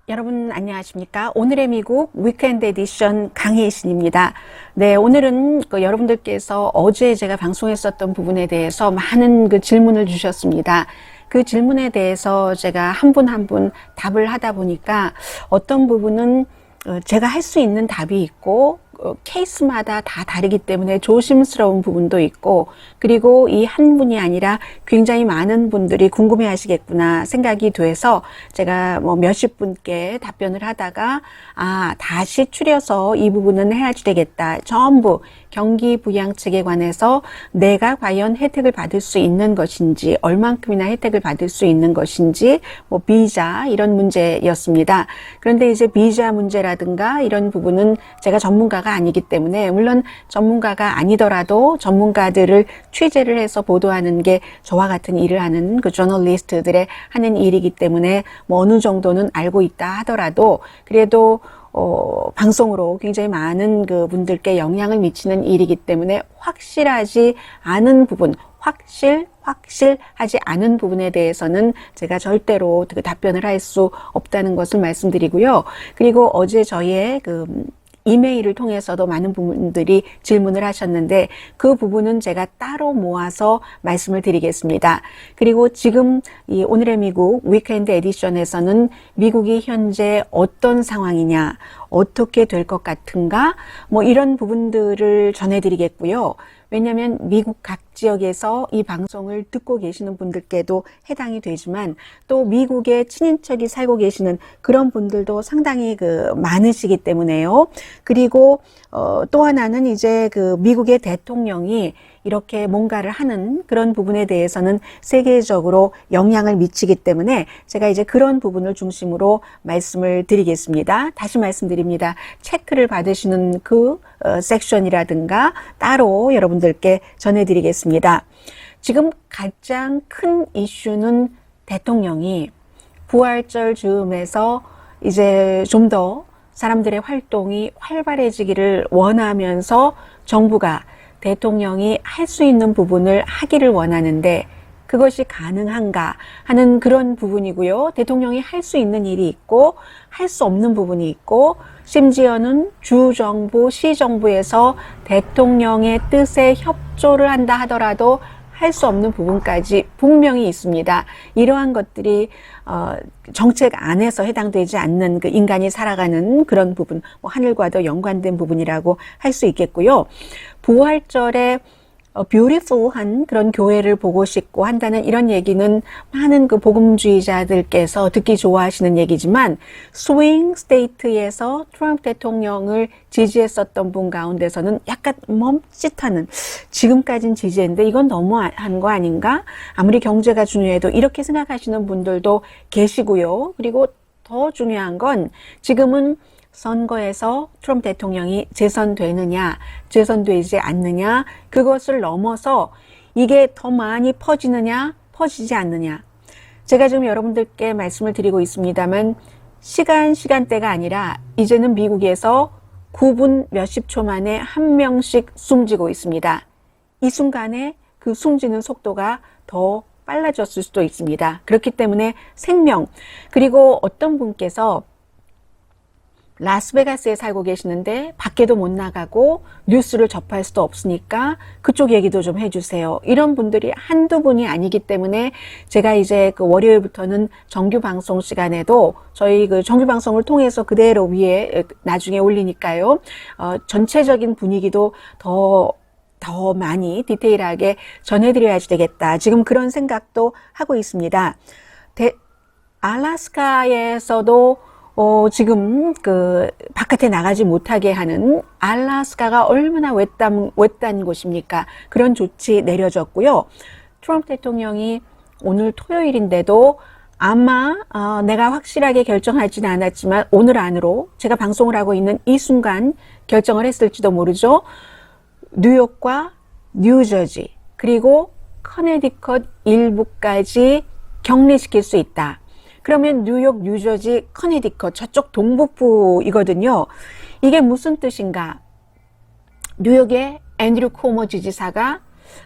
여러분 안녕하십니까? 오늘의 미국 위크엔드 에디션 강혜신입니다. 네, 오늘은 여러분들께서 어제 제가 방송했었던 부분에 대해서 많은 질문을 주셨습니다. 그 질문에 대해서 제가 한 분 한 분 답을 하다 보니까 어떤 부분은 제가 할 수 있는 답이 있고 케이스마다 다 다르기 때문에 조심스러운 부분도 있고, 그리고 이 한 분이 아니라 굉장히 많은 분들이 궁금해 하시겠구나 생각이 돼서 제가 몇십 분께 답변을 하다가 다시 추려서 이 부분은 해야지 되겠다. 전부 경기 부양책에 관해서 내가 과연 혜택을 받을 수 있는 것인지, 얼만큼이나 혜택을 받을 수 있는 것인지, 비자 이런 문제였습니다. 그런데 이제 비자 문제라든가 이런 부분은 제가 전문가가 아니기 때문에, 물론 전문가가 아니더라도 전문가들을 취재를 해서 보도하는 게 저와 같은 일을 하는 그 저널리스트들의 하는 일이기 때문에 어느 정도는 알고 있다 하더라도 그래도 방송으로 굉장히 많은 그 분들께 영향을 미치는 일이기 때문에 확실하지 않은 부분, 확실하지 않은 부분에 대해서는 제가 절대로 그 답변을 할 수 없다는 것을 말씀드리고요. 그리고 어제 저희의 이메일을 통해서도 많은 분들이 질문을 하셨는데 그 부분은 제가 따로 모아서 말씀을 드리겠습니다. 그리고 지금 이 오늘의 미국 위크엔드 에디션에서는 미국이 현재 어떤 상황이냐, 어떻게 될 것 같은가, 이런 부분들을 전해드리겠고요. 왜냐하면 미국 각 지역에서 이 방송을 듣고 계시는 분들께도 해당이 되지만 또 미국에 친인척이 살고 계시는 그런 분들도 상당히 많으시기 때문에요. 그리고 또 하나는 이제 미국의 대통령이 이렇게 뭔가를 하는 그런 부분에 대해서는 세계적으로 영향을 미치기 때문에 제가 이제 그런 부분을 중심으로 말씀을 드리겠습니다. 다시 말씀드립니다. 체크를 받으시는 그 섹션이라든가 따로 여러분들께 전해드리겠습니다. 지금 가장 큰 이슈는 대통령이 부활절 즈음에서 이제 좀 더 사람들의 활동이 활발해지기를 원하면서 정부가 대통령이 할 수 있는 부분을 하기를 원하는데 그것이 가능한가 하는 그런 부분이고요. 대통령이 할 수 있는 일이 있고 할 수 없는 부분이 있고, 심지어는 주정부, 시정부에서 대통령의 뜻에 협조를 한다 하더라도 할 수 없는 부분까지 분명히 있습니다. 이러한 것들이 정책 안에서 해당되지 않는 인간이 살아가는 그런 부분, 하늘과도 연관된 부분이라고 할 수 있겠고요. 부활절에 뷰티풀한 그런 교회를 보고 싶고 한다는 이런 얘기는 많은 복음주의자들께서 듣기 좋아하시는 얘기지만, 스윙 스테이트에서 트럼프 대통령을 지지했었던 분 가운데서는 약간 멈칫하는, 지금까지는 지지했는데 이건 너무한 거 아닌가? 아무리 경제가 중요해도 이렇게 생각하시는 분들도 계시고요. 그리고 더 중요한 건 지금은 선거에서 트럼프 대통령이 재선되느냐, 재선되지 않느냐, 그것을 넘어서 이게 더 많이 퍼지느냐, 퍼지지 않느냐. 제가 지금 여러분들께 말씀을 드리고 있습니다만 시간대가 아니라 이제는 미국에서 9분 몇십 초 만에 한 명씩 숨지고 있습니다. 이 순간에 그 숨지는 속도가 더 빨라졌을 수도 있습니다. 그렇기 때문에 생명, 그리고 어떤 분께서 라스베가스에 살고 계시는데 밖에도 못 나가고 뉴스를 접할 수도 없으니까 그쪽 얘기도 좀 해주세요. 이런 분들이 한두 분이 아니기 때문에 제가 이제 월요일부터는 정규 방송 시간에도 저희 정규 방송을 통해서 그대로 위에 나중에 올리니까요. 전체적인 분위기도 더 많이 디테일하게 전해드려야지 되겠다. 지금 그런 생각도 하고 있습니다. 알래스카에서도 지금 바깥에 나가지 못하게 하는, 알래스카가 얼마나 외딴 곳입니까? 그런 조치 내려졌고요. 트럼프 대통령이 오늘 토요일인데도 아마 내가 확실하게 결정하지는 않았지만 오늘 안으로, 제가 방송을 하고 있는 이 순간 결정을 했을지도 모르죠. 뉴욕과 뉴저지 그리고 커네디컷 일부까지 격리시킬 수 있다. 그러면 뉴욕, 뉴저지, 커네디컷 저쪽 동북부이거든요. 이게 무슨 뜻인가? 뉴욕의 앤드류 쿠오모 지지사가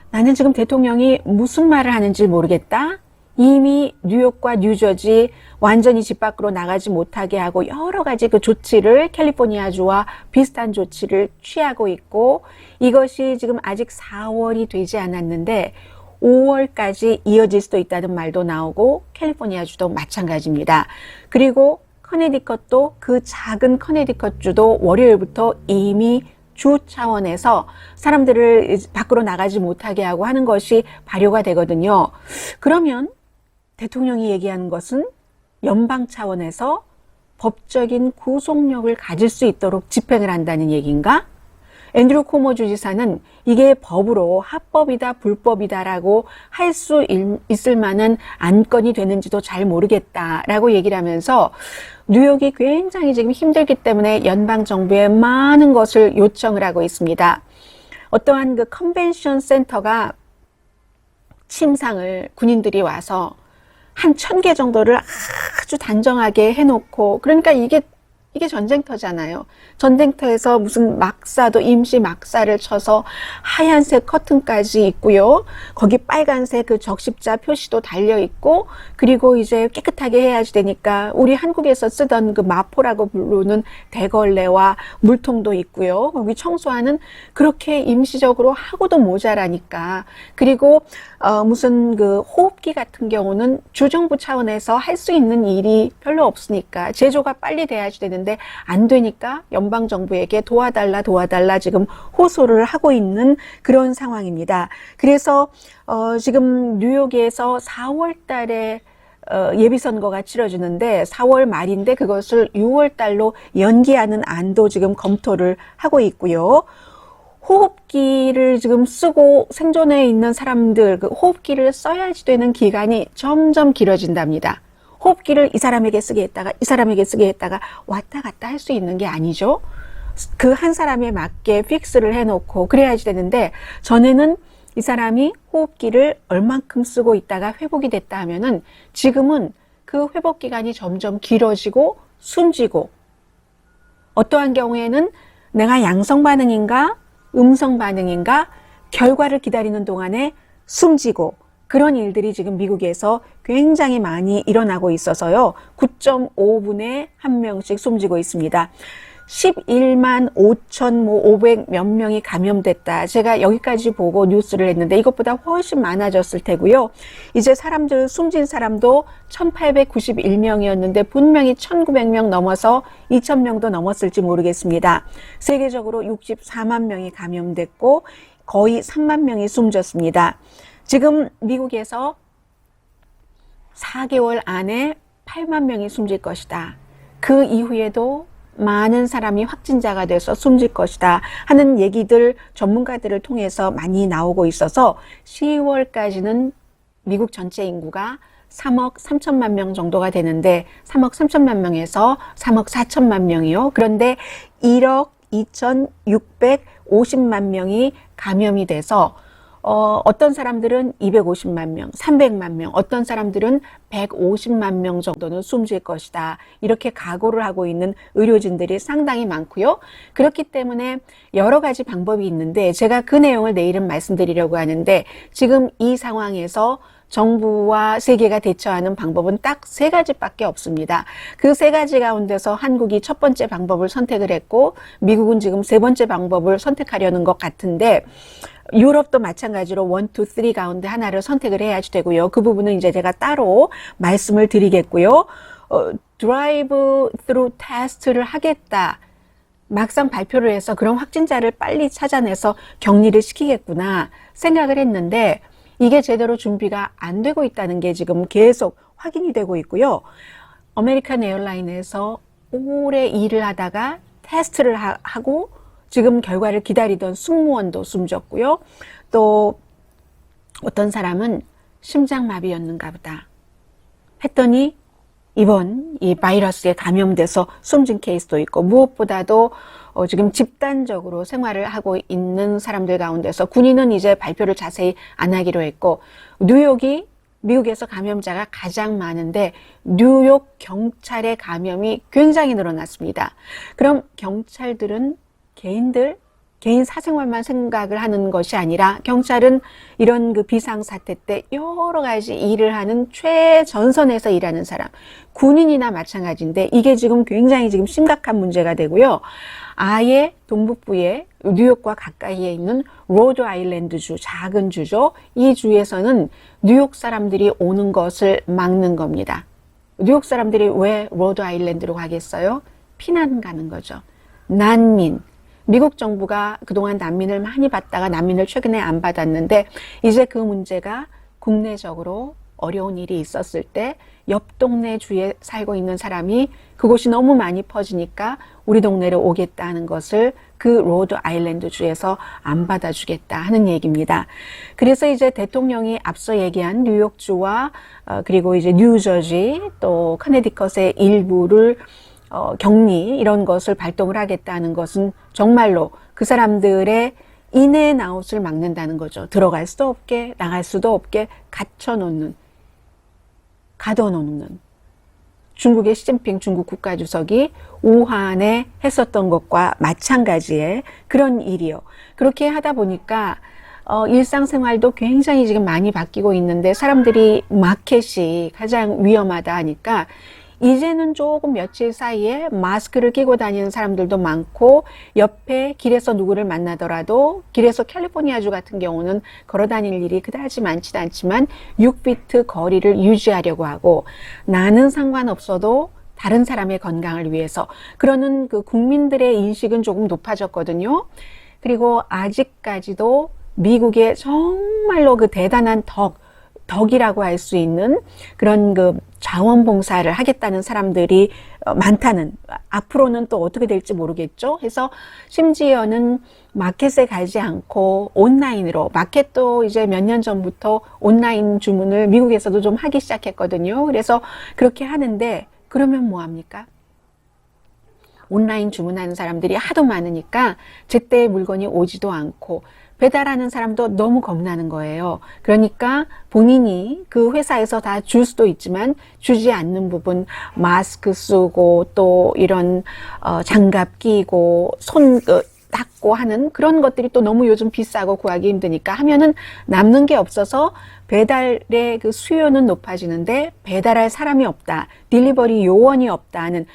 나는 지금 대통령이 무슨 말을 하는지 모르겠다. 이미 뉴욕과 뉴저지 완전히 집 밖으로 나가지 못하게 하고 여러 가지 그 조치를 캘리포니아주와 비슷한 조치를 취하고 있고, 이것이 지금 아직 4월이 되지 않았는데 5월까지 이어질 수도 있다는 말도 나오고, 캘리포니아주도 마찬가지입니다. 그리고 커네디컷도, 그 작은 커네디컷주도 월요일부터 이미 주 차원에서 사람들을 밖으로 나가지 못하게 하고 하는 것이 발효가 되거든요. 그러면 대통령이 얘기하는 것은 연방 차원에서 법적인 구속력을 가질 수 있도록 집행을 한다는 얘기인가? 앤드류 코모 주지사는 이게 법으로 합법이다 불법이다라고 할 수 있을 만한 안건이 되는지도 잘 모르겠다라고 얘기를 하면서, 뉴욕이 굉장히 지금 힘들기 때문에 연방 정부에 많은 것을 요청을 하고 있습니다. 어떠한 그 컨벤션 센터가 침상을 군인들이 와서 한 1000개 정도를 아주 단정하게 해놓고, 그러니까 이게 전쟁터잖아요. 전쟁터에서 무슨 막사도 임시 막사를 쳐서 하얀색 커튼까지 있고요. 거기 빨간색 그 적십자 표시도 달려 있고, 그리고 이제 깨끗하게 해야지 되니까 우리 한국에서 쓰던 그 마포라고 부르는 대걸레와 물통도 있고요. 거기 청소하는 그렇게 임시적으로 하고도 모자라니까. 그리고 무슨 그 호흡기 같은 경우는 주정부 차원에서 할 수 있는 일이 별로 없으니까 제조가 빨리 돼야지 되는데 안 되니까 연방정부에게 도와달라 지금 호소를 하고 있는 그런 상황입니다. 그래서 지금 뉴욕에서 4월 달에 예비선거가 치러지는데 4월 말인데 그것을 6월 달로 연기하는 안도 지금 검토를 하고 있고요. 호흡기를 지금 쓰고 생존해 있는 사람들, 그 호흡기를 써야지 되는 기간이 점점 길어진답니다. 호흡기를 이 사람에게 쓰게 했다가 이 사람에게 쓰게 했다가 왔다 갔다 할 수 있는 게 아니죠. 그 한 사람에 맞게 픽스를 해놓고 그래야지 되는데, 전에는 이 사람이 호흡기를 얼만큼 쓰고 있다가 회복이 됐다 하면은 지금은 그 회복 기간이 점점 길어지고 숨지고, 어떠한 경우에는 내가 양성 반응인가 음성 반응인가 결과를 기다리는 동안에 숨지고, 그런 일들이 지금 미국에서 굉장히 많이 일어나고 있어서요. 9.5분에 1명씩 숨지고 있습니다. 11만 5천 500 몇 명이 감염됐다. 제가 여기까지 보고 뉴스를 했는데 이것보다 훨씬 많아졌을 테고요. 이제 사람들, 숨진 사람도 1891명이었는데 분명히 1900명 넘어서 2000명도 넘었을지 모르겠습니다. 세계적으로 64만 명이 감염됐고 거의 3만 명이 숨졌습니다. 지금 미국에서 4개월 안에 8만 명이 숨질 것이다. 그 이후에도 많은 사람이 확진자가 돼서 숨질 것이다 하는 얘기들 전문가들을 통해서 많이 나오고 있어서 10월까지는 미국 전체 인구가 3억 3천만 명 정도가 되는데 3억 3천만 명에서 3억 4천만 명이요. 그런데 1억 2,650만 명이 감염이 돼서 어떤 사람들은 250만 명, 300만 명, 어떤 사람들은 150만 명 정도는 숨질 것이다. 이렇게 각오를 하고 있는 의료진들이 상당히 많고요. 그렇기 때문에 여러 가지 방법이 있는데 제가 그 내용을 내일은 말씀드리려고 하는데, 지금 이 상황에서 정부와 세계가 대처하는 방법은 딱 3가지밖에 없습니다. 그 3가지 가운데서 한국이 첫 번째 방법을 선택을 했고 미국은 지금 3번째 방법을 선택하려는 것 같은데, 유럽도 마찬가지로 1, 2, 3 가운데 하나를 선택을 해야지 되고요. 그 부분은 이제 제가 따로 말씀을 드리겠고요. 드라이브 스루 테스트를 하겠다. 막상 발표를 해서 그런 확진자를 빨리 찾아내서 격리를 시키겠구나 생각을 했는데 이게 제대로 준비가 안 되고 있다는 게 지금 계속 확인이 되고 있고요. 아메리칸 에어라인에서 오래 일을 하다가 테스트를 하고 지금 결과를 기다리던 승무원도 숨졌고요. 또 어떤 사람은 심장마비였는가 보다 했더니 이번 이 바이러스에 감염돼서 숨진 케이스도 있고, 무엇보다도 지금 집단적으로 생활을 하고 있는 사람들 가운데서 군인은 이제 발표를 자세히 안 하기로 했고, 뉴욕이 미국에서 감염자가 가장 많은데 뉴욕 경찰의 감염이 굉장히 늘어났습니다. 그럼 경찰들은 개인들 개인 사생활만 생각을 하는 것이 아니라 경찰은 이런 그 비상사태 때 여러 가지 일을 하는 최전선에서 일하는 사람, 군인이나 마찬가지인데 이게 지금 굉장히 지금 심각한 문제가 되고요. 아예 동북부의 뉴욕과 가까이에 있는 로드 아일랜드주, 작은 주죠. 이 주에서는 뉴욕 사람들이 오는 것을 막는 겁니다. 뉴욕 사람들이 왜 로드 아일랜드로 가겠어요? 피난 가는 거죠. 난민. 미국 정부가 그동안 난민을 많이 받다가 난민을 최근에 안 받았는데 이제 그 문제가 국내적으로 어려운 일이 있었을 때 옆 동네 주에 살고 있는 사람이 그곳이 너무 많이 퍼지니까 우리 동네로 오겠다는 것을 그 로드 아일랜드 주에서 안 받아주겠다 하는 얘기입니다. 그래서 이제 대통령이 앞서 얘기한 뉴욕주와 그리고 이제 뉴저지 또 커네디컷의 일부를 격리 이런 것을 발동을 하겠다는 것은 정말로 그 사람들의 인앤 아웃을 막는다는 거죠. 들어갈 수도 없게 나갈 수도 없게 가둬놓는 중국의 시진핑 중국 국가주석이 우한에 했었던 것과 마찬가지의 그런 일이요. 그렇게 하다 보니까 일상생활도 굉장히 지금 많이 바뀌고 있는데 사람들이 마켓이 가장 위험하다 하니까 이제는 조금 며칠 사이에 마스크를 끼고 다니는 사람들도 많고 옆에 길에서 누구를 만나더라도 길에서 캘리포니아주 같은 경우는 걸어 다닐 일이 그다지 많지 않지만 6피트 거리를 유지하려고 하고 나는 상관없어도 다른 사람의 건강을 위해서 그러는 그 국민들의 인식은 조금 높아졌거든요. 그리고 아직까지도 미국의 정말로 그 대단한 덕이라고 할 수 있는 그런 그 자원봉사를 하겠다는 사람들이 많다는, 앞으로는 또 어떻게 될지 모르겠죠. 해서 심지어는 마켓에 가지 않고 온라인으로, 마켓도 이제 몇 년 전부터 온라인 주문을 미국에서도 좀 하기 시작했거든요. 그래서 그렇게 하는데 그러면 뭐 합니까? 온라인 주문하는 사람들이 하도 많으니까 제때 물건이 오지도 않고 배달하는 사람도 너무 겁나는 거예요. 그러니까 본인이 그 회사에서 다 줄 수도 있지만 주지 않는 부분 마스크 쓰고 또 이런 장갑 끼고 손 닦고 하는 그런 것들이 또 너무 요즘 비싸고 구하기 힘드니까 하면은 남는 게 없어서 배달의 그 수요는 높아지는데 배달할 사람이 없다. 딜리버리 요원이 없다는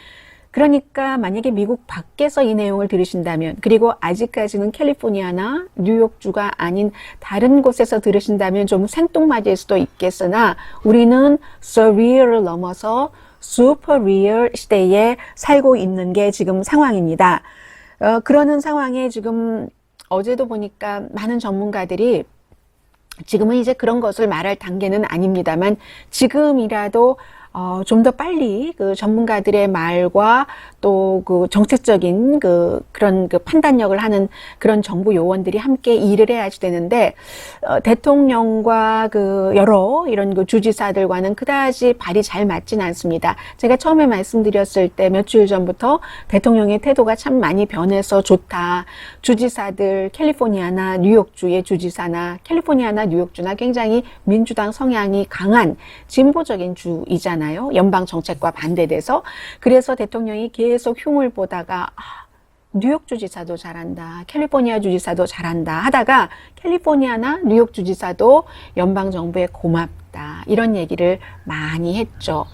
그러니까 만약에 미국 밖에서 이 내용을 들으신다면 그리고 아직까지는 캘리포니아나 뉴욕주가 아닌 다른 곳에서 들으신다면 좀 생뚱맞을 수도 있겠으나 우리는 surreal을 넘어서 super real 시대에 살고 있는 게 지금 상황입니다. 그러는 상황에 지금 어제도 보니까 많은 전문가들이 지금은 이제 그런 것을 말할 단계는 아닙니다만 지금이라도 좀 더 빨리 그 전문가들의 말과 또 그 정책적인 그런 판단력을 하는 그런 정부 요원들이 함께 일을 해야지 되는데 대통령과 여러 이런 주지사들과는 그다지 발이 잘 맞지는 않습니다. 제가 처음에 말씀드렸을 때 몇 주일 전부터 대통령의 태도가 참 많이 변해서 좋다. 주지사들 캘리포니아나 뉴욕주의 주지사나 캘리포니아나 뉴욕주나 굉장히 민주당 성향이 강한 진보적인 주이잖아요. 연방 정책과 반대돼서. 그래서 대통령이 계속 흉을 보다가 뉴욕 주지사도 잘한다. 캘리포니아 주지사도 잘한다 하다가 캘리포니아나 뉴욕 주지사도 연방 정부에 고맙다. 이런 얘기를 많이 했죠.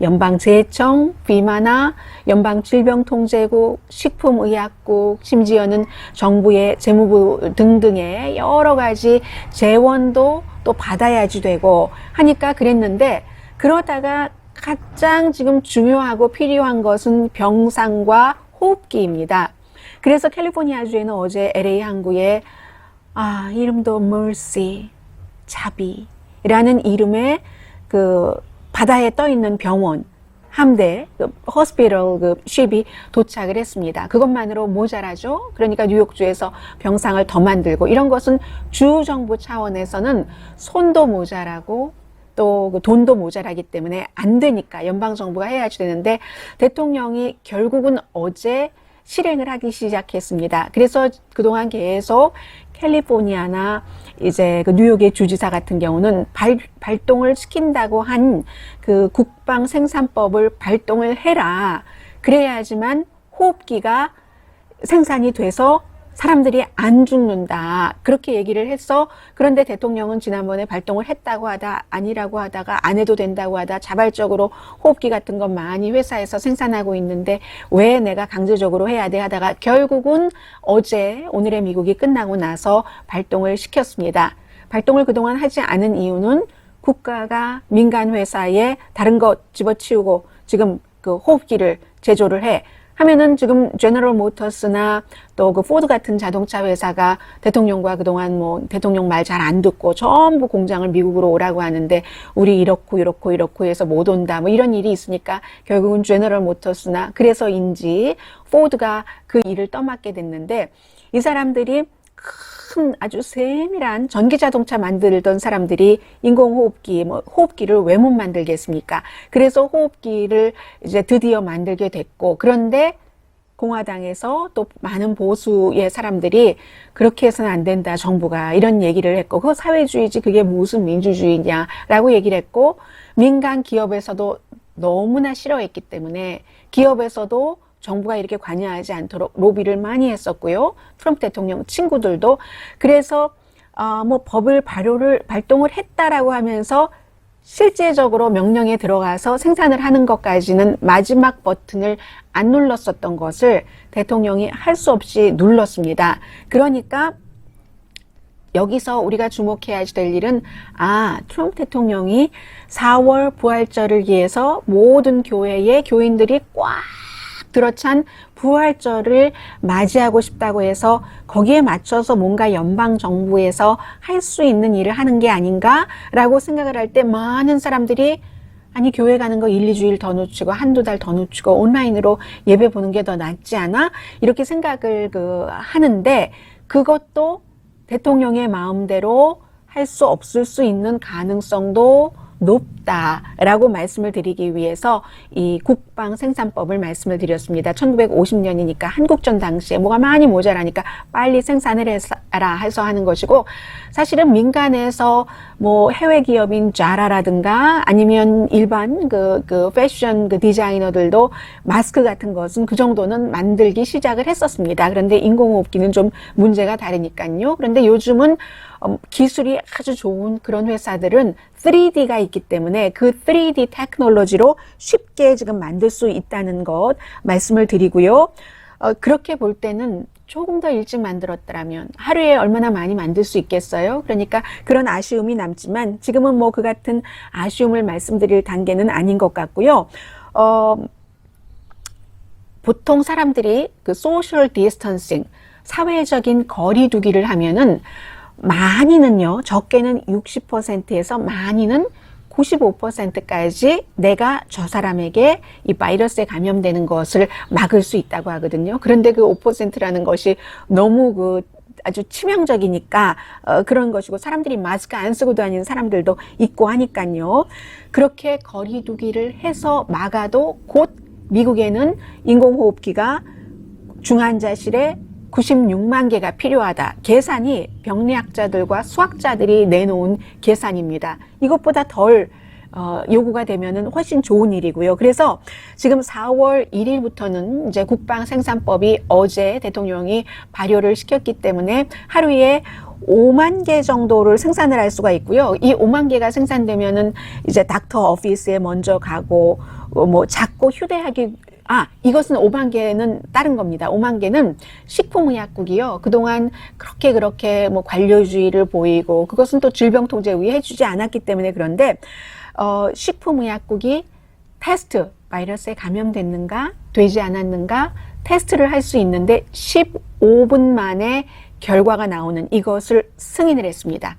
연방재청, 비마나, 연방질병통제국, 식품의약국, 심지어는 정부의 재무부 등등의 여러 가지 재원도 또 받아야지 되고 하니까 그랬는데 그러다가 가장 지금 중요하고 필요한 것은 병상과 호흡기입니다. 그래서 캘리포니아주에는 어제 LA 항구에 이름도 Mercy, 자비라는 이름의 바다에 떠 있는 병원 함대, hospital ship이 도착을 했습니다. 그것만으로 모자라죠. 그러니까 뉴욕주에서 병상을 더 만들고 이런 것은 주 정부 차원에서는 손도 모자라고 또 돈도 모자라기 때문에 안 되니까 연방정부가 해야지 되는데 대통령이 결국은 어제 실행을 하기 시작했습니다. 그래서 그동안 계속 캘리포니아나 이제 뉴욕의 주지사 같은 경우는 발동을 시킨다고 한 국방 생산법을 발동을 해라. 그래야지만 호흡기가 생산이 돼서 사람들이 안 죽는다. 그렇게 얘기를 했어. 그런데 대통령은 지난번에 발동을 했다고 하다, 아니라고 하다가 안 해도 된다고 하다, 자발적으로 호흡기 같은 것 많이 회사에서 생산하고 있는데 왜 내가 강제적으로 해야 돼 하다가 결국은 어제 오늘의 미국이 끝나고 나서 발동을 시켰습니다. 발동을 그동안 하지 않은 이유는 국가가 민간 회사에 다른 것 집어치우고 지금 그 호흡기를 제조를 해. 하면은 지금 제너럴 모터스나 또 그 포드 같은 자동차 회사가 대통령과 그동안 뭐 대통령 말 잘 안 듣고 전부 공장을 미국으로 오라고 하는데 우리 이렇고 해서 못 온다. 뭐 이런 일이 있으니까 결국은 제너럴 모터스나 그래서인지 포드가 그 일을 떠맡게 됐는데 이 사람들이 큰 아주 세밀한 전기 자동차 만들던 사람들이 인공호흡기, 뭐 호흡기를 왜 못 만들겠습니까? 그래서 호흡기를 이제 드디어 만들게 됐고, 그런데 공화당에서 또 많은 보수의 사람들이 그렇게 해서는 안 된다, 정부가 이런 얘기를 했고, 그거 사회주의지 그게 무슨 민주주의냐라고 얘기를 했고, 민간 기업에서도 너무나 싫어했기 때문에 기업에서도 정부가 이렇게 관여하지 않도록 로비를 많이 했었고요. 트럼프 대통령 친구들도. 그래서 뭐 법을 발동을 했다라고 하면서 실제적으로 명령에 들어가서 생산을 하는 것까지는 마지막 버튼을 안 눌렀었던 것을 대통령이 할 수 없이 눌렀습니다. 그러니까 여기서 우리가 주목해야 될 일은 트럼프 대통령이 4월 부활절을 위해서 모든 교회의 교인들이 꽉 들어찬 부활절을 맞이하고 싶다고 해서 거기에 맞춰서 뭔가 연방정부에서 할 수 있는 일을 하는 게 아닌가라고 생각을 할 때 많은 사람들이 아니 교회 가는 거 1, 2주일 더 놓치고 한두 달 더 놓치고 온라인으로 예배 보는 게 더 낫지 않아? 이렇게 생각을 하는데 그것도 대통령의 마음대로 할 수 없을 수 있는 가능성도 높다라고 말씀을 드리기 위해서 이 국방 생산법을 말씀을 드렸습니다. 1950년이니까 한국전 당시에 뭐가 많이 모자라니까 빨리 생산을 해서 하는 것이고 사실은 민간에서 뭐 해외 기업인 자라라든가 아니면 일반 그 패션 디자이너들도 마스크 같은 것은 그 정도는 만들기 시작을 했었습니다. 그런데 인공호흡기는 좀 문제가 다르니까요. 그런데 요즘은 기술이 아주 좋은 그런 회사들은 3D가 있기 때문에 그 3D 테크놀로지로 쉽게 지금 만들 수 있다는 것 말씀을 드리고요. 그렇게 볼 때는 조금 더 일찍 만들었더라면 하루에 얼마나 많이 만들 수 있겠어요? 그러니까 그런 아쉬움이 남지만 지금은 뭐 그 같은 아쉬움을 말씀드릴 단계는 아닌 것 같고요. 보통 사람들이 그 소셜 디스턴싱, 사회적인 거리 두기를 하면은 많이는요, 적게는 60%에서 많이는 95%까지 내가 저 사람에게 이 바이러스에 감염되는 것을 막을 수 있다고 하거든요. 그런데 그 5%라는 것이 너무 아주 치명적이니까 그런 것이고 사람들이 마스크 안 쓰고 다니는 사람들도 있고 하니까요. 그렇게 거리 두기를 해서 막아도 곧 미국에는 인공호흡기가 중환자실에 96만 개가 필요하다. 계산이 병리학자들과 수학자들이 내놓은 계산입니다. 이것보다 덜 요구가 되면은 훨씬 좋은 일이고요. 그래서 지금 4월 1일부터는 이제 국방생산법이 어제 대통령이 발효를 시켰기 때문에 하루에 5만 개 정도를 생산을 할 수가 있고요. 이 5만 개가 생산되면은 이제 닥터 오피스에 먼저 가고 뭐 작고 휴대하기 이것은 5만 개는 다른 겁니다. 5만 개는 식품의약국이요. 그동안 그렇게 뭐 관료주의를 보이고 그것은 또 질병통제위 해주지 않았기 때문에 그런데 식품의약국이 테스트, 바이러스에 감염됐는가, 되지 않았는가 테스트를 할 수 있는데 15분 만에 결과가 나오는 이것을 승인을 했습니다.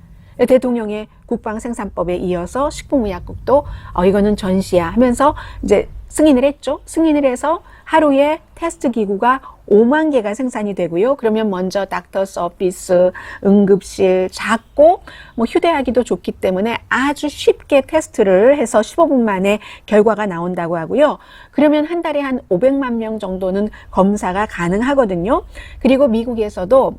대통령의 국방생산법에 이어서 식품의약국도 이거는 전시야 하면서 이제 승인을 했죠. 승인을 해서 하루에 테스트 기구가 5만 개가 생산이 되고요. 그러면 먼저 닥터스 오피스, 응급실, 작고 뭐 휴대하기도 좋기 때문에 아주 쉽게 테스트를 해서 15분 만에 결과가 나온다고 하고요. 그러면 한 달에 한 500만 명 정도는 검사가 가능하거든요. 그리고 미국에서도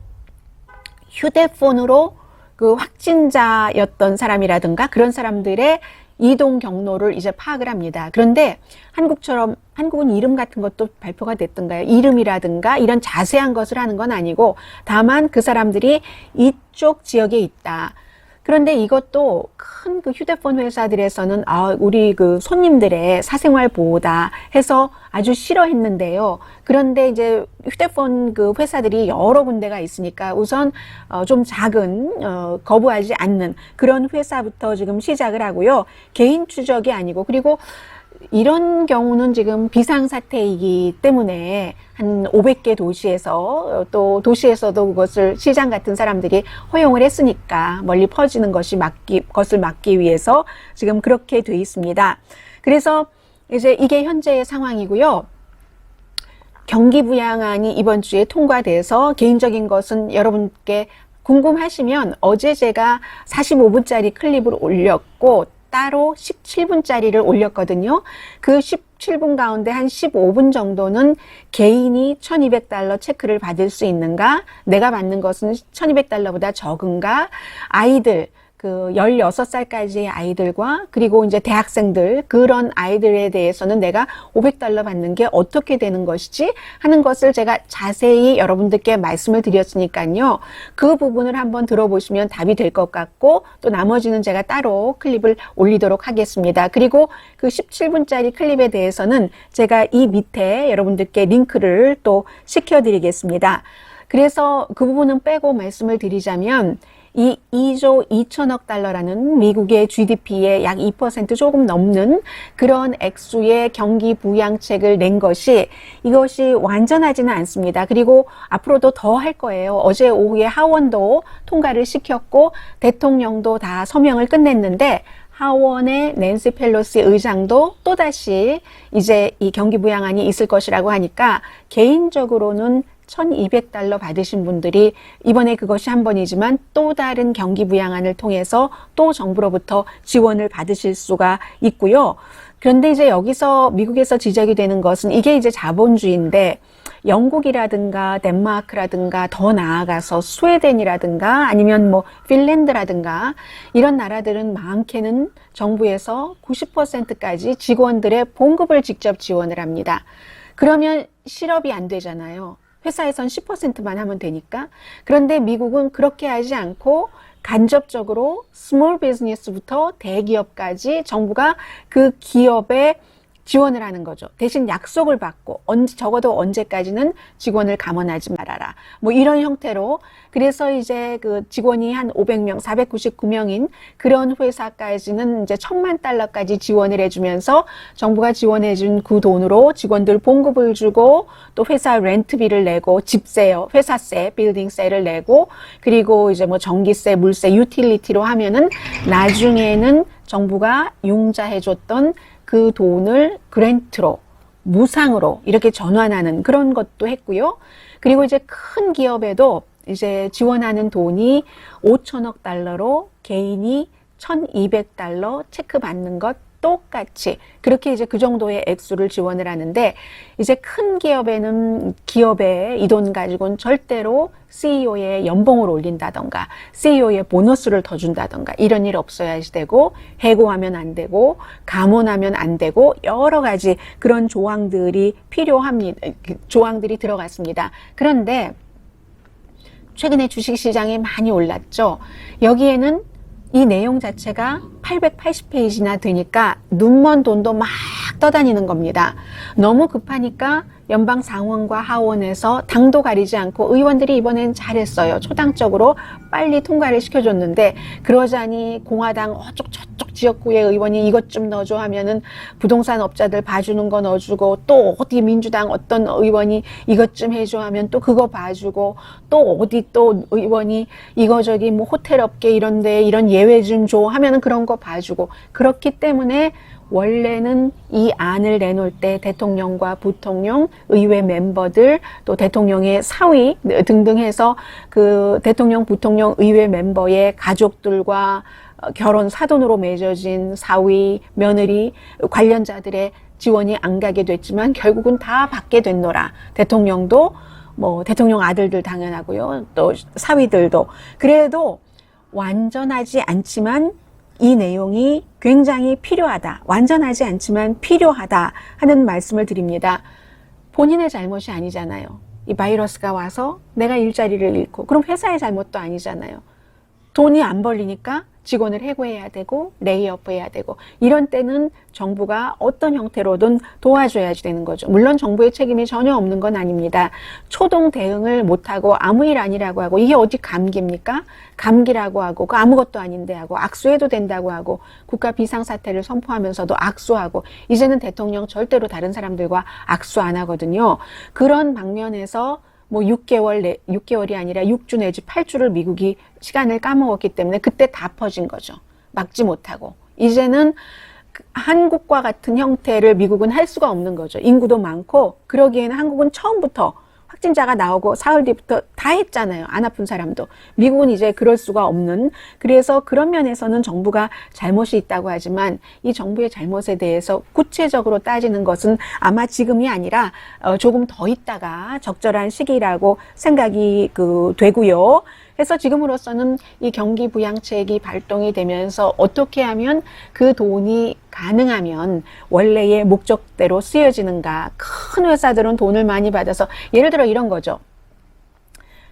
휴대폰으로 그 확진자였던 사람이라든가 그런 사람들의 이동 경로를 이제 파악을 합니다. 그런데 한국처럼 한국은 이름 같은 것도 발표가 됐던가요? 이름이라든가 이런 자세한 것을 하는 건 아니고 다만 그 사람들이 이쪽 지역에 있다. 그런데 이것도 큰 그 휴대폰 회사들에서는 우리 그 손님들의 사생활 보호다 해서 아주 싫어했는데요. 그런데 이제 휴대폰 그 회사들이 여러 군데가 있으니까 우선 좀 작은 거부하지 않는 그런 회사부터 지금 시작을 하고요. 개인 추적이 아니고 그리고 이런 경우는 지금 비상사태이기 때문에 한 500개 도시에서 또 도시에서도 그것을 시장 같은 사람들이 허용을 했으니까 멀리 퍼지는 것을 막기 위해서 지금 그렇게 돼 있습니다. 그래서 이제 이게 현재의 상황이고요. 경기부양안이 이번 주에 통과돼서 개인적인 것은 여러분께 궁금하시면 어제 제가 45분짜리 클립을 올렸고 따로 17분짜리를 올렸거든요. 그 17분 가운데 한 15분 정도는 개인이 $1200 체크를 받을 수 있는가? 내가 받는 것은 $1200보다 적은가? 아이들, 그 16살까지의 아이들과 그리고 이제 대학생들 그런 아이들에 대해서는 내가 $500 받는 게 어떻게 되는 것이지 하는 것을 제가 자세히 여러분들께 말씀을 드렸으니까요. 그 부분을 한번 들어보시면 답이 될 것 같고 또 나머지는 제가 따로 클립을 올리도록 하겠습니다. 그리고 그 17분짜리 클립에 대해서는 제가 이 밑에 여러분들께 링크를 또 시켜드리겠습니다. 그래서 그 부분은 빼고 말씀을 드리자면 이 2조 2천억 달러라는 미국의 GDP의 약 2% 조금 넘는 그런 액수의 경기 부양책을 낸 것이 이것이 완전하지는 않습니다. 그리고 앞으로도 더 할 거예요. 어제 오후에 하원도 통과를 시켰고 대통령도 다 서명을 끝냈는데 하원의 낸시 펠로시 의장도 또다시 이제 이 경기 부양안이 있을 것이라고 하니까 개인적으로는 $1200 받으신 분들이 이번에 그것이 한 번이지만 또 다른 경기 부양안을 통해서 또 정부로부터 지원을 받으실 수가 있고요. 그런데 이제 여기서 미국에서 지적이 되는 것은 이게 이제 자본주의인데 영국이라든가 덴마크라든가 더 나아가서 스웨덴이라든가 아니면 뭐 핀란드라든가 이런 나라들은 많게는 정부에서 90%까지 직원들의 봉급을 직접 지원을 합니다. 그러면 실업이 안 되잖아요. 회사에선 10%만 하면 되니까. 그런데 미국은 그렇게 하지 않고 간접적으로 스몰 비즈니스부터 대기업까지 정부가 그 기업에 지원을 하는 거죠. 대신 약속을 받고 적어도 언제까지는 직원을 감원하지 말아라. 뭐 이런 형태로 그래서 이제 그 직원이 한 500명, 499명인 그런 회사까지는 이제 $10,000,000까지 지원을 해주면서 정부가 지원해준 그 돈으로 직원들 봉급을 주고 또 회사 렌트비를 내고 집세요, 회사세, 빌딩세를 내고 그리고 이제 뭐 전기세, 물세, 유틸리티로 하면은 나중에는 정부가 융자해줬던 그 돈을 그랜트로, 무상으로 이렇게 전환하는 그런 것도 했고요. 그리고 이제 큰 기업에도 이제 지원하는 돈이 $5천억 개인이 $1200 체크 받는 것 똑같이 그렇게 이제 그 정도의 액수를 지원을 하는데 이제 큰 기업에는 기업의 이 돈 가지고는 절대로 CEO의 연봉을 올린다던가 CEO의 보너스를 더 준다던가 이런 일 없어야 되고 해고하면 안 되고 감원하면 안 되고 여러 가지 그런 조항들이 필요합니다. 조항들이 들어갔습니다. 그런데 최근에 주식시장이 많이 올랐죠. 여기에는 이 내용 자체가 880페이지나 되니까 눈먼 돈도 막 떠다니는 겁니다. 너무 급하니까 연방 상원과 하원에서 당도 가리지 않고 의원들이 이번엔 잘했어요. 초당적으로 빨리 통과를 시켜줬는데 그러자니 공화당 저쪽 지역구의 의원이 이것 좀 넣어줘 하면은 부동산 업자들 봐주는 거 넣어주고 또 어디 민주당 어떤 의원이 이것 좀 해줘 하면 또 그거 봐주고 또 어디 또 의원이 이거 저기 뭐 호텔 업계 이런데 이런 예외 좀 줘 하면은 그런 거 봐주고 그렇기 때문에 원래는 이 안을 내놓을 때 대통령과 부통령, 의회 멤버들, 또 대통령의 사위 등등 해서 그 대통령, 부통령, 의회 멤버의 가족들과 결혼 사돈으로 맺어진 사위, 며느리, 관련자들의 지원이 안 가게 됐지만 결국은 다 받게 됐노라. 대통령도 뭐 대통령 아들들 당연하고요. 또 사위들도. 그래도 완전하지 않지만 이 내용이 굉장히 필요하다. 완전하지 않지만 필요하다 하는 말씀을 드립니다. 본인의 잘못이 아니잖아요. 이 바이러스가 와서 내가 일자리를 잃고, 그럼 회사의 잘못도 아니잖아요. 돈이 안 벌리니까 직원을 해고해야 되고 레이오프 해야 되고, 이런 때는 정부가 어떤 형태로든 도와줘야지 되는 거죠. 물론 정부의 책임이 전혀 없는 건 아닙니다. 초동 대응을 못하고 아무 일 아니라고 하고, 이게 어디 감기입니까? 감기라고 하고 그 아무것도 아닌데 하고 악수해도 된다고 하고 국가 비상사태를 선포하면서도 악수하고, 이제는 대통령 절대로 다른 사람들과 악수 안 하거든요. 그런 방면에서 뭐 6개월이 아니라 6주 내지 8주를 미국이 시간을 까먹었기 때문에 그때 다 퍼진 거죠. 막지 못하고. 이제는 한국과 같은 형태를 미국은 할 수가 없는 거죠. 인구도 많고, 그러기에는 한국은 처음부터 확진자가 나오고 사흘 뒤부터 다 했잖아요. 안 아픈 사람도. 미국은 이제 그럴 수가 없는, 그래서 그런 면에서는 정부가 잘못이 있다고 하지만 이 정부의 잘못에 대해서 구체적으로 따지는 것은 아마 지금이 아니라 조금 더 있다가 적절한 시기라고 생각이 되고요. 그래서 지금으로서는 이 경기 부양책이 발동이 되면서 어떻게 하면 그 돈이 가능하면 원래의 목적대로 쓰여지는가. 큰 회사들은 돈을 많이 받아서, 예를 들어 이런 거죠.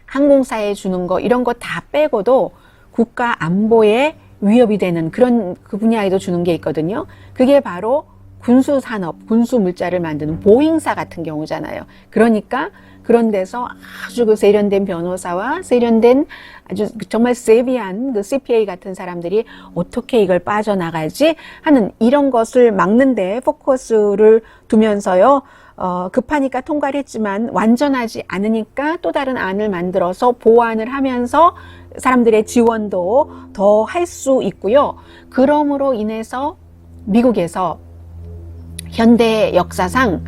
항공사에 주는 거, 이런 거 다 빼고도 국가 안보에 위협이 되는 그런 그 분야에도 주는 게 있거든요. 그게 바로 군수산업, 군수물자를 만드는 보잉사 같은 경우잖아요. 그러니까 그런 데서 아주 그 세련된 변호사와 세련된 아주 정말 세비한 그 CPA 같은 사람들이 어떻게 이걸 빠져나갈지 하는, 이런 것을 막는 데 포커스를 두면서요. 급하니까 통과를 했지만 완전하지 않으니까 또 다른 안을 만들어서 보완을 하면서 사람들의 지원도 더 할 수 있고요. 그럼으로 인해서 미국에서 현대 역사상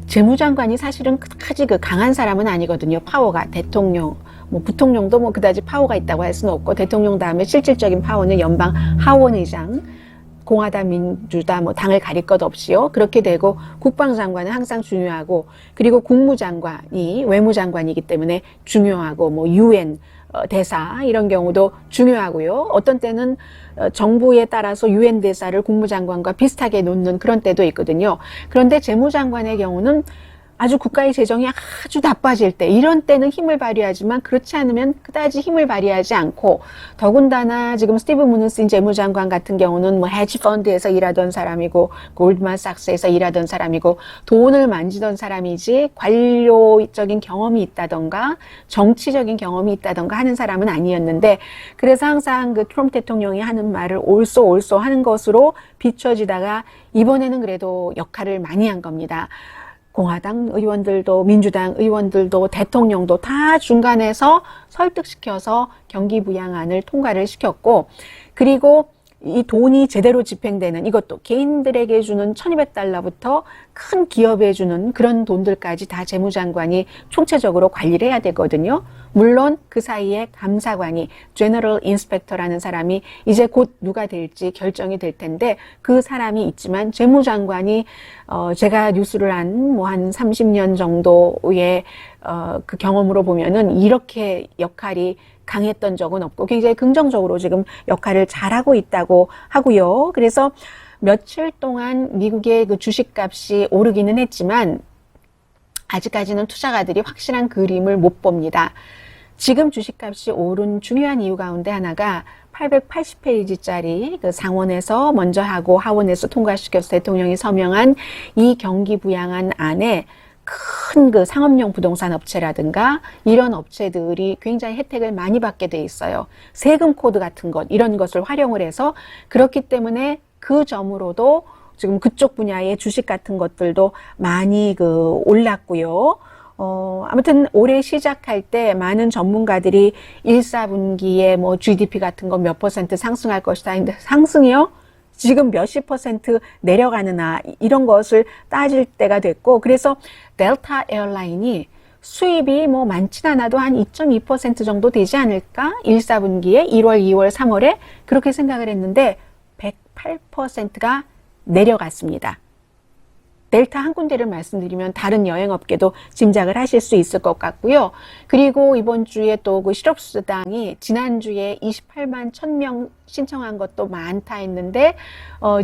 재무장관이 사실은 그다지 강한 사람은 아니거든요. 파워가. 대통령, 뭐 부통령도 뭐 그다지 파워가 있다고 할 수는 없고, 대통령 다음에 실질적인 파워는 연방 하원의장, 공화당 민주당 뭐 당을 가릴 것 없이요. 그렇게 되고, 국방장관은 항상 중요하고, 그리고 국무장관이 외무장관이기 때문에 중요하고, 뭐 UN 대사 이런 경우도 중요하고요. 어떤 때는 정부에 따라서 UN 대사를 국무장관과 비슷하게 놓는 그런 때도 있거든요. 그런데 재무장관의 경우는 아주 국가의 재정이 아주 나빠질 때, 이런 때는 힘을 발휘하지만 그렇지 않으면 그다지 힘을 발휘하지 않고, 더군다나 지금 스티브 무누신 재무장관 같은 경우는 뭐 헤지펀드에서 일하던 사람이고 골드만삭스에서 일하던 사람이고 돈을 만지던 사람이지 관료적인 경험이 있다던가 정치적인 경험이 있다던가 하는 사람은 아니었는데, 그래서 항상 그 트럼프 대통령이 하는 말을 옳소 하는 것으로 비춰지다가 이번에는 그래도 역할을 많이 한 겁니다. 공화당 의원들도 민주당 의원들도 대통령도 다 중간에서 설득시켜서 경기 부양안을 통과를 시켰고, 그리고 이 돈이 제대로 집행되는, 이것도 개인들에게 주는 $1200부터 큰 기업에 주는 그런 돈들까지 다 재무장관이 총체적으로 관리를 해야 되거든요. 물론 그 사이에 감사관이, 제너럴 인스펙터라는 사람이 이제 곧 누가 될지 결정이 될 텐데, 그 사람이 있지만 재무장관이 제가 뉴스를 한 30년 정도의 그 경험으로 보면은 이렇게 역할이 강했던 적은 없고 굉장히 긍정적으로 지금 역할을 잘하고 있다고 하고요. 그래서 며칠 동안 미국의 그 주식값이 오르기는 했지만 아직까지는 투자가들이 확실한 그림을 못 봅니다. 지금 주식값이 오른 중요한 이유 가운데 하나가 880페이지짜리 그 상원에서 먼저 하고 하원에서 통과시켜서 대통령이 서명한 이 경기 부양안 안에 큰 그 상업용 부동산 업체라든가 이런 업체들이 굉장히 혜택을 많이 받게 돼 있어요. 세금 코드 같은 것, 이런 것을 활용을 해서, 그렇기 때문에 그 점으로도 지금 그쪽 분야의 주식 같은 것들도 많이 올랐고요. 아무튼 올해 시작할 때 많은 전문가들이 1, 4분기에 뭐 GDP 같은 거 몇 % 상승할 것이다 했는데, 상승이요? 지금 몇십 % 내려가느나 이런 것을 따질 때가 됐고, 그래서 델타 에어라인이 수입이 뭐 많진 않아도 한 2.2% 정도 되지 않을까? 1, 4분기에 1월, 2월, 3월에 그렇게 생각을 했는데 108%가 내려갔습니다. 델타 한 군데를 말씀드리면 다른 여행업계도 짐작을 하실 수 있을 것 같고요. 그리고 이번 주에 또 그 실업수당이 지난주에 28만 1000명 신청한 것도 많다 했는데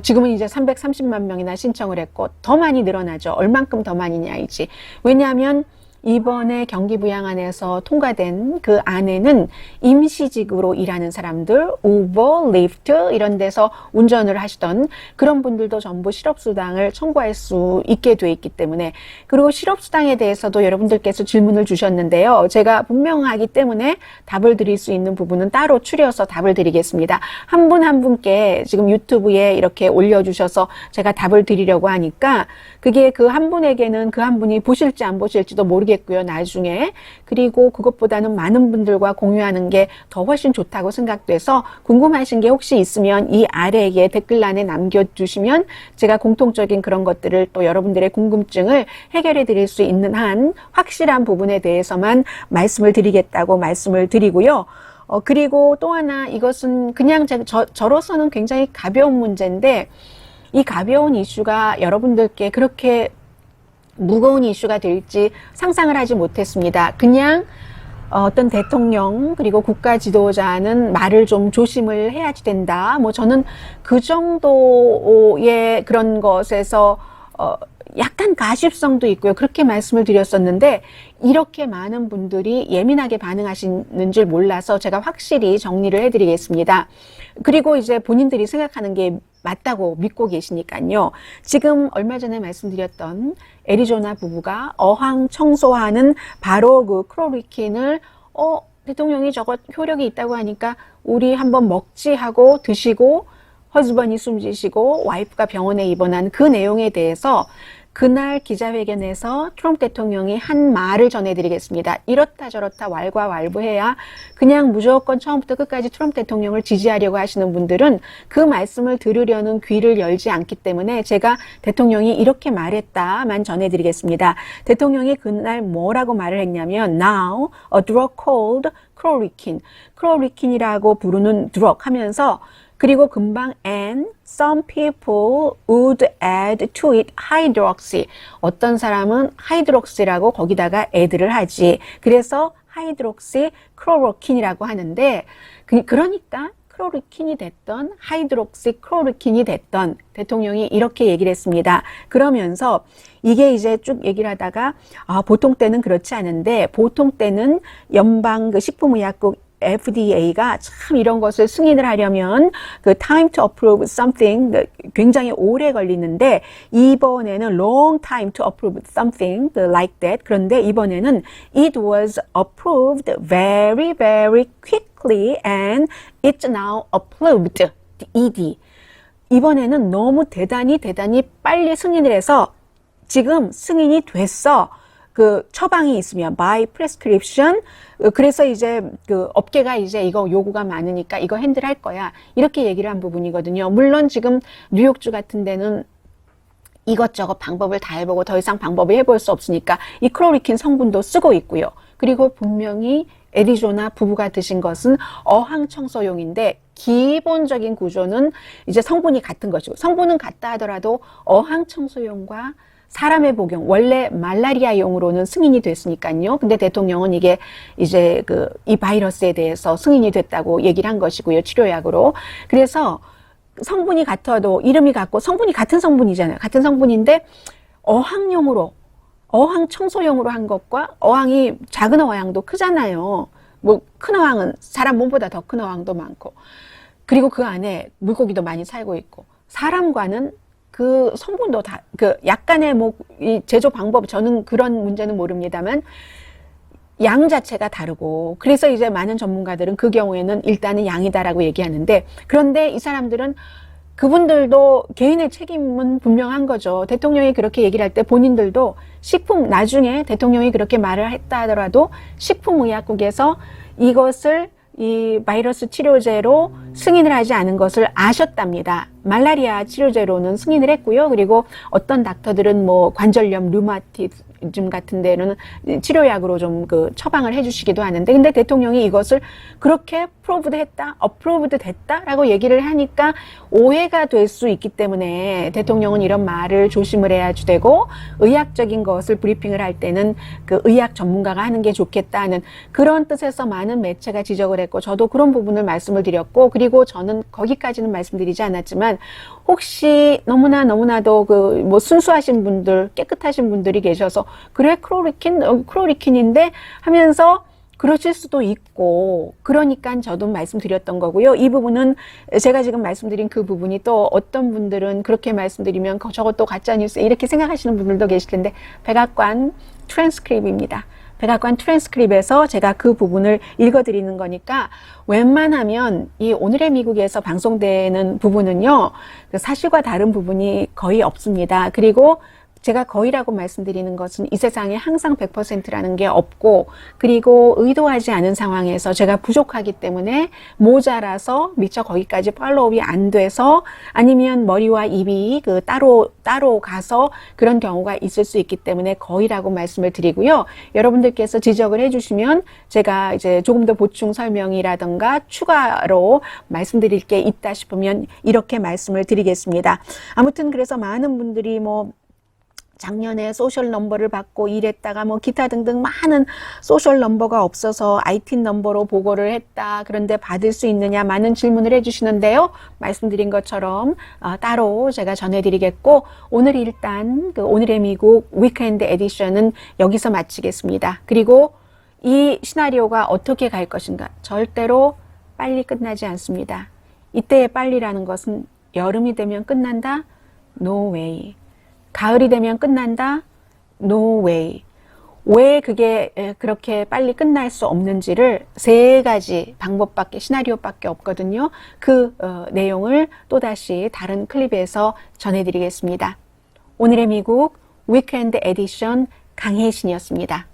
지금은 이제 330만 명이나 신청을 했고 더 많이 늘어나죠. 얼만큼 더 많이냐이지. 왜냐하면 이번에 경기부양안에서 통과된 그 안에는 임시직으로 일하는 사람들, 우버, 리프트 이런 데서 운전을 하시던 그런 분들도 전부 실업수당을 청구할 수 있게 돼 있기 때문에, 그리고 실업수당에 대해서도 여러분들께서 질문을 주셨는데요. 제가 분명하기 때문에 답을 드릴 수 있는 부분은 따로 추려서 답을 드리겠습니다. 한 분 한 분께 지금 유튜브에 이렇게 올려주셔서 제가 답을 드리려고 하니까 그게 그 한 분에게는 그 한 분이 보실지 안 보실지도 모르겠고요. 나중에. 그리고 그것보다는 많은 분들과 공유하는 게 더 훨씬 좋다고 생각돼서 궁금하신 게 혹시 있으면 이 아래에 댓글란에 남겨주시면 제가 공통적인 그런 것들을 또 여러분들의 궁금증을 해결해 드릴 수 있는 한 확실한 부분에 대해서만 말씀을 드리겠다고 말씀을 드리고요. 그리고 또 하나, 이것은 그냥 저로서는 굉장히 가벼운 문제인데 이 가벼운 이슈가 여러분들께 그렇게 무거운 이슈가 될지 상상을 하지 못했습니다. 그냥 어떤 대통령 그리고 국가 지도자는 말을 좀 조심을 해야지 된다. 뭐 저는 그 정도의 그런 것에서 약간 가십성도 있고요. 그렇게 말씀을 드렸었는데 이렇게 많은 분들이 예민하게 반응하시는 줄 몰라서 제가 확실히 정리를 해드리겠습니다. 그리고 이제 본인들이 생각하는 게 맞다고 믿고 계시니까요. 지금 얼마 전에 말씀드렸던 애리조나 부부가 어항 청소하는 바로 그 크로리킨을 대통령이 저거 효력이 있다고 하니까 우리 한번 먹지 하고 드시고 허즈번이 숨지시고 와이프가 병원에 입원한 그 내용에 대해서 그날 기자회견에서 트럼프 대통령이 한 말을 전해드리겠습니다. 이렇다 저렇다 왈가왈부해야 그냥 무조건 처음부터 끝까지 트럼프 대통령을 지지하려고 하시는 분들은 그 말씀을 들으려는 귀를 열지 않기 때문에 제가 대통령이 이렇게 말했다만 전해드리겠습니다. 대통령이 그날 뭐라고 말을 했냐면 Now a drug called chloroquine, chloroquine이라고 부르는 드럭 하면서 그리고 금방 and some people would add to it hydroxy. 어떤 사람은 하이드록시라고 거기다가 add를 하지. 그래서 하이드록시 클로로킨이라고 하는데 그러니까 클로로킨이 됐던 하이드록시 클로로킨이 됐던 대통령이 이렇게 얘기를 했습니다. 그러면서 이게 이제 쭉 얘기를 하다가 보통 때는 그렇지 않은데 보통 때는 연방 그 식품의약국 FDA가 참 이런 것을 승인을 하려면 그 time to approve something 굉장히 오래 걸리는데 이번에는 long time to approve something like that. 그런데 이번에는 it was approved very very quickly and it's now approved. ED. 이번에는 너무 대단히 빨리 승인을 해서 지금 승인이 됐어. 그 처방이 있으면 by prescription. 그래서 이제 그 업계가 이제 이거 요구가 많으니까 이거 핸들할 거야 이렇게 얘기를 한 부분이거든요. 물론 지금 뉴욕주 같은 데는 이것저것 방법을 다 해보고 더 이상 방법을 해볼 수 없으니까 이 클로리킨 성분도 쓰고 있고요. 그리고 분명히 애리조나 부부가 드신 것은 어항 청소용인데 기본적인 구조는 이제 성분이 같은 것이고, 성분은 같다 하더라도 어항 청소용과 사람의 복용, 원래 말라리아용으로는 승인이 됐으니까요. 근데 대통령은 이게 이제 이 바이러스에 대해서 승인이 됐다고 얘기를 한 것이고요. 치료약으로. 그래서 성분이 같아도 이름이 같고 성분이 같은 성분이잖아요. 같은 성분인데 어항용으로, 어항 청소용으로 한 것과 어항이 작은 어항도 크잖아요. 뭐 큰 어항은 사람 몸보다 더 큰 어항도 많고, 그리고 그 안에 물고기도 많이 살고 있고, 사람과는 그 성분도 다, 약간의 이 제조 방법, 저는 그런 문제는 모릅니다만, 양 자체가 다르고, 그래서 이제 많은 전문가들은 그 경우에는 일단은 양이다라고 얘기하는데, 그런데 이 사람들은 그분들도 개인의 책임은 분명한 거죠. 대통령이 그렇게 얘기를 할 때 본인들도 나중에 대통령이 그렇게 말을 했다 하더라도 식품의약국에서 이것을 이 바이러스 치료제로 승인을 하지 않은 것을 아셨답니다. 말라리아 치료제로는 승인을 했고요. 그리고 어떤 닥터들은 뭐 관절염, 류마티즘 같은 데는 치료약으로 좀 그 처방을 해주시기도 하는데, 근데 대통령이 이것을 그렇게 프로브드 했다, 어프로브드 됐다라고 얘기를 하니까 오해가 될 수 있기 때문에 대통령은 이런 말을 조심을 해야지 되고, 의학적인 것을 브리핑을 할 때는 그 의학 전문가가 하는 게 좋겠다는 그런 뜻에서 많은 매체가 지적을 했고, 저도 그런 부분을 말씀을 드렸고, 그리고 저는 거기까지는 말씀드리지 않았지만, 혹시 너무나도 그 뭐 순수하신 분들, 깨끗하신 분들이 계셔서 그래 클로리킨인데 하면서 그러실 수도 있고, 그러니까 저도 말씀드렸던 거고요. 이 부분은 제가 지금 말씀드린 그 부분이 또 어떤 분들은 그렇게 말씀드리면 저것도 가짜뉴스 이렇게 생각하시는 분들도 계실 텐데, 백악관 트랜스크립입니다. 백악관 트랜스크립에서 제가 그 부분을 읽어드리는 거니까 웬만하면 이 오늘의 미국에서 방송되는 부분은요, 그 사실과 다른 부분이 거의 없습니다. 그리고 제가 거의라고 말씀드리는 것은 이 세상에 항상 100%라는 게 없고, 그리고 의도하지 않은 상황에서 제가 부족하기 때문에 모자라서 미처 거기까지 팔로우업이 안 돼서, 아니면 머리와 입이 그 따로 가서 그런 경우가 있을 수 있기 때문에 거의라고 말씀을 드리고요. 여러분들께서 지적을 해주시면 제가 이제 조금 더 보충 설명이라든가 추가로 말씀드릴 게 있다 싶으면 이렇게 말씀을 드리겠습니다. 아무튼 그래서 많은 분들이 뭐 작년에 소셜 넘버를 받고 일했다가 뭐 기타 등등 많은 소셜 넘버가 없어서 IT 넘버로 보고를 했다, 그런데 받을 수 있느냐, 많은 질문을 해주시는데요. 말씀드린 것처럼 따로 제가 전해드리겠고, 오늘 일단 그 오늘의 미국 위크엔드 에디션은 여기서 마치겠습니다. 그리고 이 시나리오가 어떻게 갈 것인가, 절대로 빨리 끝나지 않습니다. 이때의 빨리라는 것은 여름이 되면 끝난다? No way. 가을이 되면 끝난다? No way. 왜 그게 그렇게 빨리 끝날 수 없는지를 세 가지 방법밖에, 시나리오밖에 없거든요. 그 내용을 또다시 다른 클립에서 전해드리겠습니다. 오늘의 미국 위크엔드 에디션 강혜신이었습니다.